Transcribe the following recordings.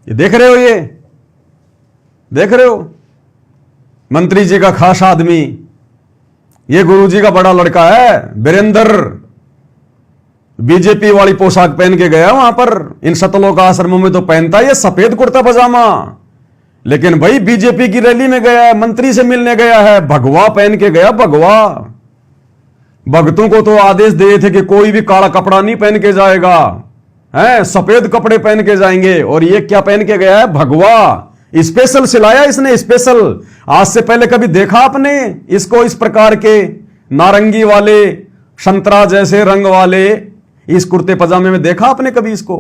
ये देख रहे हो, ये देख रहे हो, मंत्री जी का खास आदमी, ये गुरु जी का बड़ा लड़का है वीरेंद्र, बीजेपी वाली पोशाक पहन के गया वहां पर। इन सतलों का आश्रमों में तो पहनता है ये सफेद कुर्ता पजामा, लेकिन भाई बीजेपी की रैली में गया है, मंत्री से मिलने गया है, भगवा पहन के गया, भगवा। भक्तों को तो आदेश दिए थे कि कोई भी काला कपड़ा नहीं पहन के जाएगा, है सफेद कपड़े पहन के जाएंगे, और ये क्या पहन के गया है, भगवा। स्पेशल सिलाया इसने, स्पेशल। आज से पहले कभी देखा आपने इसको इस प्रकार के नारंगी वाले, संतरा जैसे रंग वाले इस कुर्ते पजामे में देखा आपने कभी इसको?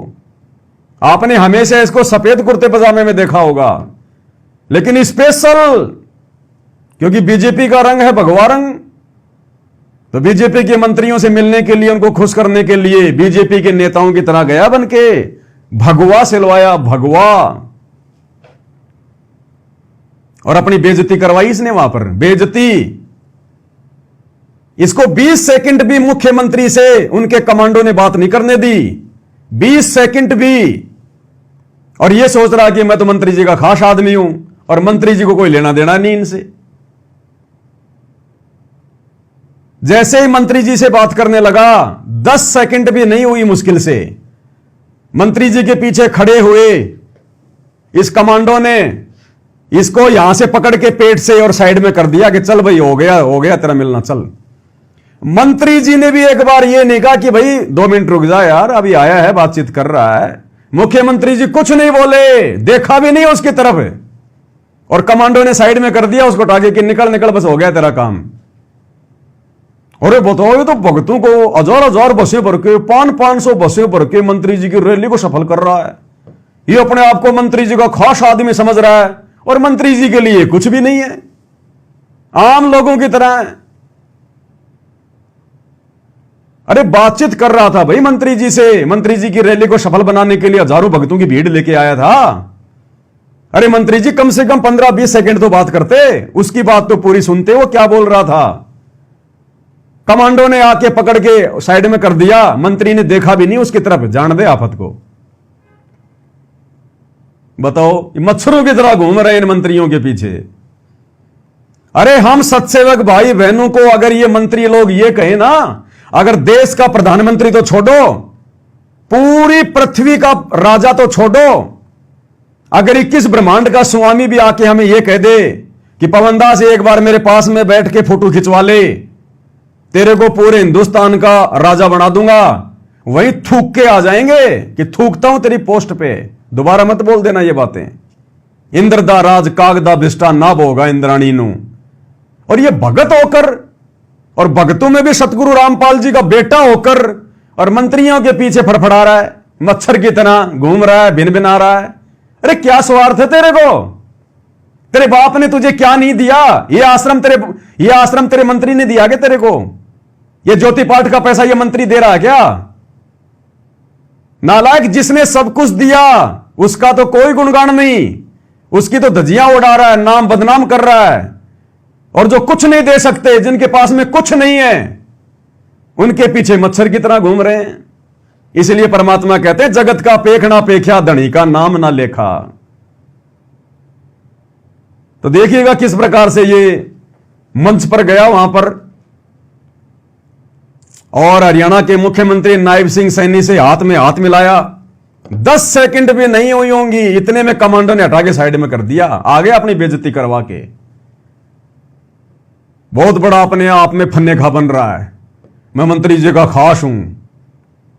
आपने हमेशा इसको सफेद कुर्ते पजामे में देखा होगा, लेकिन स्पेशल, क्योंकि बीजेपी का रंग है भगवा रंग, तो बीजेपी के मंत्रियों से मिलने के लिए, उनको खुश करने के लिए बीजेपी के नेताओं की तरह गया बनके, भगवा सिलवाया, भगवा, और अपनी बेइज्जती करवाई इसने वहां पर, बेइज्जती। इसको 20 सेकंड भी मुख्यमंत्री से उनके कमांडो ने बात नहीं करने दी, 20 सेकंड भी। और यह सोच रहा कि मैं तो मंत्री जी का खास आदमी हूं और मंत्री जी को कोई लेना देना नहीं इनसे। जैसे ही मंत्री जी से बात करने लगा, 10 सेकंड भी नहीं हुई मुश्किल से, मंत्री जी के पीछे खड़े हुए इस कमांडो ने इसको यहां से पकड़ के पेट से और साइड में कर दिया कि चल भाई, हो गया तेरा मिलना, चल। मंत्री जी ने भी एक बार ये नहीं कहा कि भाई 2 मिनट रुक जा यार, अभी आया है, बातचीत कर रहा है। मुख्यमंत्री जी कुछ नहीं बोले, देखा भी नहीं उसकी तरफ, और कमांडो ने साइड में कर दिया उसको, टागे कि निकल निकल, बस हो गया तेरा काम। अरे बताओ, ये तो भक्तों को 1000 बसें भर के, 500 बसें भर के मंत्री जी की रैली को सफल कर रहा है। ये अपने आप को मंत्री जी का खास आदमी समझ रहा है, और मंत्री जी के लिए कुछ भी नहीं है, आम लोगों की तरह है। अरे बातचीत कर रहा था भाई मंत्री जी से, मंत्री जी की रैली को सफल बनाने के लिए हजारों भक्तों की भीड़ लेके आया था। अरे मंत्री जी कम से कम 15-20 सेकंड तो बात करते, उसकी बात तो पूरी सुनते, वो क्या बोल रहा था। कमांडो ने आके पकड़ के साइड में कर दिया, मंत्री ने देखा भी नहीं उसकी तरफ, जान दे आफत को। बताओ, मच्छरों की तरह घूम रहे इन मंत्रियों के पीछे। अरे हम सत्सेवक भाई बहनों को अगर ये मंत्री लोग ये कहें ना, अगर देश का प्रधानमंत्री तो छोड़ो, पूरी पृथ्वी का राजा तो छोड़ो, अगर 21 ब्रह्मांड का स्वामी भी आके हमें यह कह दे कि पवनदास एक बार मेरे पास में बैठ के फोटो खिंचवा ले, तेरे को पूरे हिंदुस्तान का राजा बना दूंगा, वहीं थूक के आ जाएंगे कि थूकता हूं तेरी पोस्ट पे, दोबारा मत बोल देना ये बातें। इंद्र दा राज कागदा बिष्टा ना बोगा इंद्राणी नू। और ये भगत होकर, और भगतों में भी सतगुरु रामपाल जी का बेटा होकर, और मंत्रियों के पीछे फड़फड़ा रहा है, मच्छर की तरह घूम रहा है, भिन भिना रहा है। अरे क्या स्वार्थ है तेरे को? तेरे बाप ने तुझे क्या नहीं दिया? ये आश्रम तेरे मंत्री ने दिया क्या तेरे को? ये ज्योति पाठ का पैसा ये मंत्री दे रहा है क्या? नालायक, जिसने सब कुछ दिया उसका तो कोई गुणगान नहीं, उसकी तो धज्जियां उड़ा रहा है, नाम बदनाम कर रहा है। और जो कुछ नहीं दे सकते, जिनके पास में कुछ नहीं है, उनके पीछे मच्छर की तरह घूम रहे हैं। इसलिए परमात्मा कहते हैं, जगत का पेखना पेख्या, धनी का नाम ना लेखा। तो देखिएगा किस प्रकार से ये मंच पर गया वहां पर, और हरियाणा के मुख्यमंत्री नायब सिंह सैनी से हाथ में हाथ मिलाया। 10 सेकंड भी नहीं हुई होंगी, इतने में कमांडो ने हटा के साइड में कर दिया, आगे अपनी बेइज्जती करवा के। बहुत बड़ा अपने आप में फन्ने खा बन रहा है, मैं मंत्री जी का खास हूं।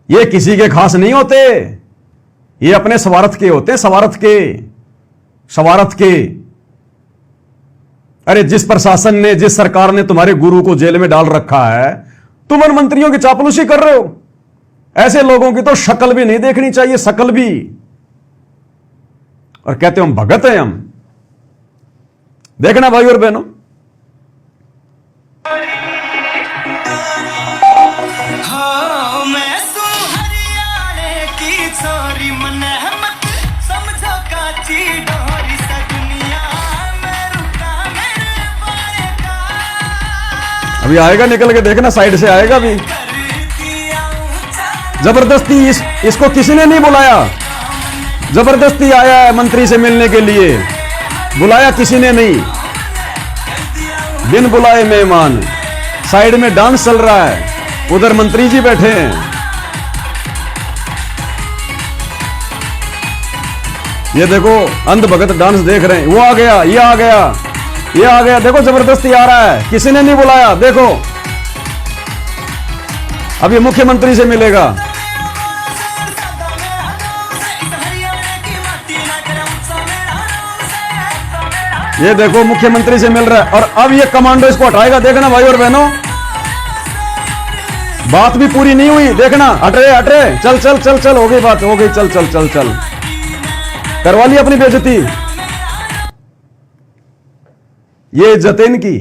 ये किसी के खास नहीं होते, ये अपने स्वार्थ के होते, स्वार्थ के। अरे जिस प्रशासन ने, जिस सरकार ने तुम्हारे गुरु को जेल में डाल रखा है, तुम उन मंत्रियों की चापलूसी कर रहे हो। ऐसे लोगों की तो शक्ल भी नहीं देखनी चाहिए, शक्ल भी। और कहते हो हम भगत हैं हम। देखना भाई और बहनों, अभी आएगा निकल के, देखना साइड से आएगा भी। जबरदस्ती इसको किसी ने नहीं बुलाया, जबरदस्ती आया है मंत्री से मिलने के लिए, बुलाया किसी ने नहीं, बिन बुलाए मेहमान। साइड में डांस चल रहा है, उधर मंत्री जी बैठे हैं। ये देखो अंध भगत डांस देख रहे हैं, वो आ गया, ये आ गया, ये आ गया, देखो जबरदस्ती आ रहा है, किसी ने नहीं बुलाया। देखो अब ये मुख्यमंत्री से मिलेगा। ये देखो मुख्यमंत्री से मिल रहा है, और अब ये कमांडो इसको हटाएगा, देखना भाई और बहनों। बात भी पूरी नहीं हुई, देखना, हट रहे हट रहे, चल चल चल चल, हो गई बात, हो गई, चल चल चल चल, करवा ली अपनी बेइज्जती। ये इज्जत इनकी।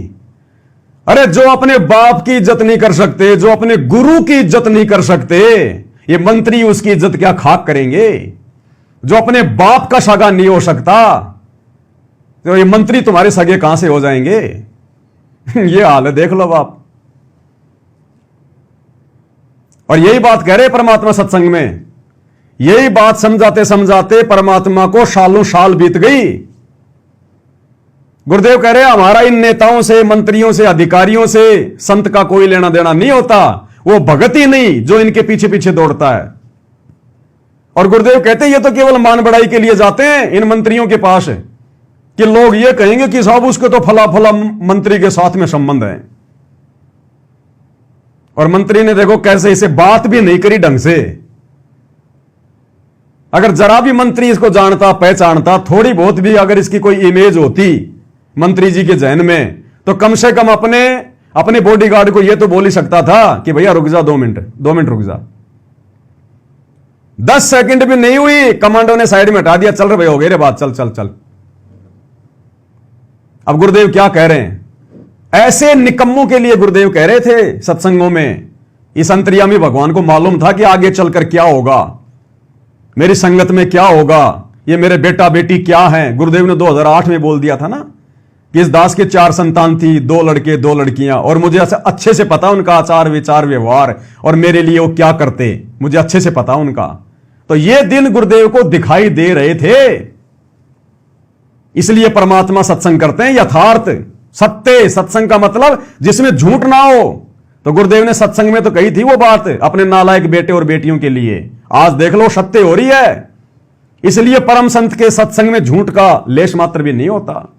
अरे जो अपने बाप की इज्जत नहीं कर सकते, जो अपने गुरु की इज्जत नहीं कर सकते, ये मंत्री उसकी इज्जत क्या खाक करेंगे। जो अपने बाप का सगा नहीं हो सकता, तो ये मंत्री तुम्हारे सगे कहां से हो जाएंगे। ये हाल है, देख लो बाप। और यही बात कह रहे परमात्मा सत्संग में, यही बात समझाते समझाते परमात्मा को सालों साल बीत गई। गुरुदेव कह रहे हमारा इन नेताओं से, मंत्रियों से, अधिकारियों से, संत का कोई लेना देना नहीं होता। वो भगत ही नहीं जो इनके पीछे पीछे दौड़ता है। और गुरुदेव कहते ये तो केवल मान बढ़ाई के लिए जाते हैं इन मंत्रियों के पास, कि लोग ये कहेंगे कि साहब उसके तो फला फला मंत्री के साथ में संबंध है। और मंत्री ने देखो कैसे इसे बात भी नहीं करी ढंग से। अगर जरा भी मंत्री इसको जानता, पहचानता, थोड़ी बहुत भी अगर इसकी कोई इमेज होती मंत्री जी के जहन में, तो कम से कम अपने बॉडीगार्ड को यह तो बोल ही सकता था कि भैया रुक जा, 2 मिनट रुक जा। 10 सेकंड भी नहीं हुई, कमांडो ने साइड में हटा दिया, चल रहे भाई, हो गई रे बात, चल चल चल। अब गुरुदेव क्या कह रहे हैं, ऐसे निकम्मों के लिए गुरुदेव कह रहे थे सत्संगों में। इस अंतर्यामी भगवान को मालूम था कि आगे चलकर क्या होगा, मेरी संगत में क्या होगा, ये मेरे बेटा बेटी क्या हैं। गुरुदेव ने 2008 में बोल दिया था ना कि इस दास के 4 संतान थी, 2 लड़के 2 लड़कियां, और मुझे अच्छे से पता उनका आचार विचार व्यवहार, और मेरे लिए वो क्या करते मुझे अच्छे से पता उनका। तो ये दिन गुरुदेव को दिखाई दे रहे थे। इसलिए परमात्मा सत्संग करते हैं, यथार्थ सत्य सत्संग का मतलब जिसमें झूठ ना हो। तो गुरुदेव ने सत्संग में तो कही थी वो बात अपने नालायक बेटे और बेटियों के लिए। आज देख लो सत्य हो रही है। इसलिए परम संत के सत्संग में झूठ का लेश मात्र भी नहीं होता।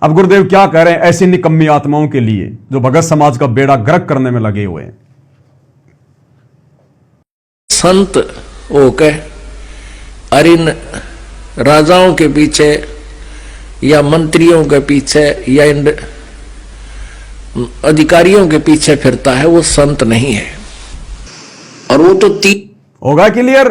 अब गुरुदेव क्या कह रहे हैं ऐसी निकम्मी आत्माओं के लिए जो भगत समाज का बेड़ा गर्क करने में लगे हुए हैं। संत होके और इन राजाओं के पीछे या मंत्रियों के पीछे या इन अधिकारियों के पीछे फिरता है, वो संत नहीं है। और वो तो होगा क्लियर।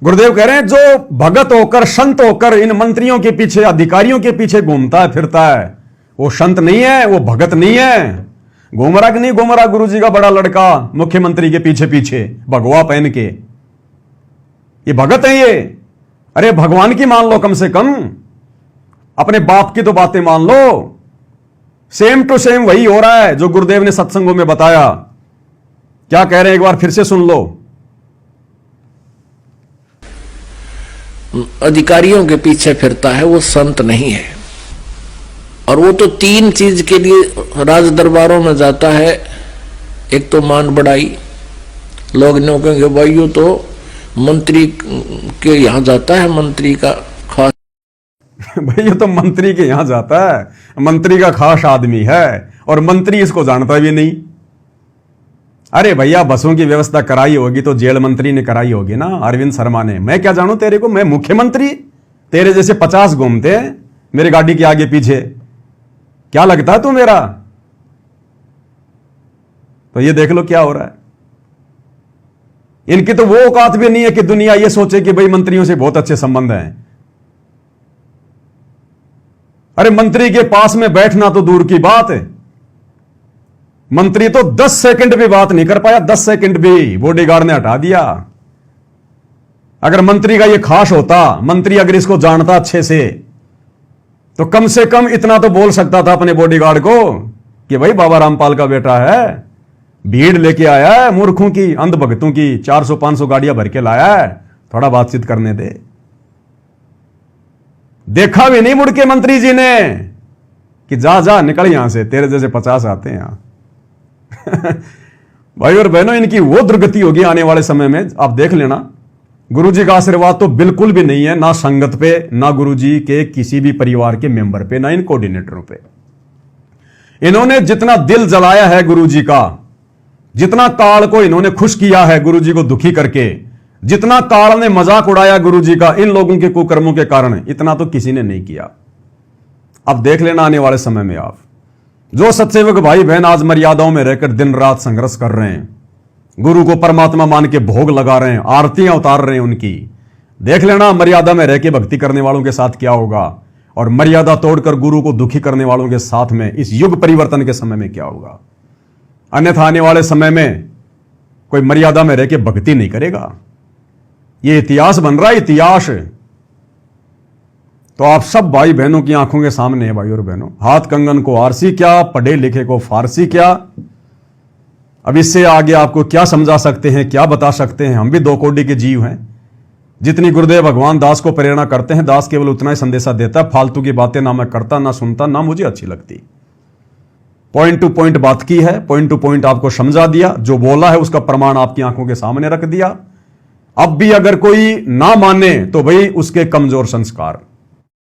गुरुदेव कह रहे हैं जो भगत होकर, संत होकर इन मंत्रियों के पीछे, अधिकारियों के पीछे घूमता है फिरता है, वो संत नहीं है, वो भगत नहीं है। घूमरा कि नहीं घूमरा गुरु जी का बड़ा लड़का मुख्यमंत्री के पीछे पीछे भगवा पहन के, ये भगत है ये। अरे भगवान की मान लो, कम से कम अपने बाप की तो बातें मान लो। सेम टू सेम वही हो रहा है जो गुरुदेव ने सत्संगों में बताया। क्या कह रहे हैं एक बार फिर से सुन लो। अधिकारियों के पीछे फिरता है, वो संत नहीं है। और वो तो 3 चीज के लिए राज दरबारों में जाता है। एक तो मान बढ़ाई, लोग नहीं कहेंगे भाई ये तो मंत्री के यहां जाता है, मंत्री का खास भाई ये तो मंत्री के यहां जाता है, मंत्री का खास आदमी है, और मंत्री इसको जानता भी नहीं। अरे भैया बसों की व्यवस्था कराई होगी तो जेल मंत्री ने कराई होगी ना, अरविंद शर्मा ने। मैं क्या जानूं तेरे को, मैं मुख्यमंत्री, तेरे जैसे 50 घूमते हैं मेरी गाड़ी के आगे पीछे, क्या लगता है तू मेरा। तो ये देख लो क्या हो रहा है। इनकी तो वो औकात भी नहीं है कि दुनिया ये सोचे कि भाई मंत्रियों से बहुत अच्छे संबंध हैं। अरे मंत्री के पास में बैठना तो दूर की बात है, मंत्री तो 10 सेकंड भी बात नहीं कर पाया, 10 सेकंड भी बॉडीगार्ड ने हटा दिया। अगर मंत्री का ये खास होता, मंत्री अगर इसको जानता अच्छे से, तो कम से कम इतना तो बोल सकता था अपने बॉडीगार्ड को कि भाई बाबा रामपाल का बेटा है, भीड़ लेके आया है मूर्खों की, अंधभक्तों की, 400-500 गाड़ियां भर के लाया है, थोड़ा बातचीत करने दे। देखा भी नहीं मुड़ के मंत्री जी ने कि जा जा निकल यहां से, तेरे जैसे 50 आते हैं यहां। भाई और बहनों, इनकी वो दुर्गति होगी आने वाले समय में, आप देख लेना। गुरुजी का आशीर्वाद तो बिल्कुल भी नहीं है, ना संगत पे, ना गुरुजी के किसी भी परिवार के मेंबर पे, ना इन कोऑर्डिनेटरों पे। इन्होंने जितना दिल जलाया है गुरुजी का, जितना काल को इन्होंने खुश किया है गुरुजी को दुखी करके, जितना काल ने मजाक उड़ाया गुरुजी का इन लोगों के कुकर्मों के कारण, इतना तो किसी ने नहीं किया। अब देख लेना आने वाले समय में आप, जो सत्सेवक भाई बहन आज मर्यादाओं में रहकर दिन रात संघर्ष कर रहे हैं, गुरु को परमात्मा मान के भोग लगा रहे हैं, आरतियां उतार रहे हैं उनकी, देख लेना मर्यादा में रह के भक्ति करने वालों के साथ क्या होगा, और मर्यादा तोड़कर गुरु को दुखी करने वालों के साथ में इस युग परिवर्तन के समय में क्या होगा। अन्यथा आने वाले समय में कोई मर्यादा में रह के भक्ति नहीं करेगा। ये इतिहास बन रहा है, इतिहास। तो आप सब भाई बहनों की आंखों के सामने है भाई और बहनों, हाथ कंगन को आरसी क्या, पढ़े लिखे को फारसी क्या। अब इससे आगे आपको क्या समझा सकते हैं, क्या बता सकते हैं। हम भी दो कोटि के जीव हैं। जितनी गुरुदेव भगवान दास को प्रेरणा करते हैं, दास केवल उतना ही संदेशा देता है। फालतू की बातें ना मैं करता, ना सुनता, ना मुझे अच्छी लगती। पॉइंट टू पॉइंट बात की है, पॉइंट टू पॉइंट आपको समझा दिया, जो बोला है उसका प्रमाण आपकी आंखों के सामने रख दिया। अब भी अगर कोई ना माने तो भाई उसके कमजोर संस्कार।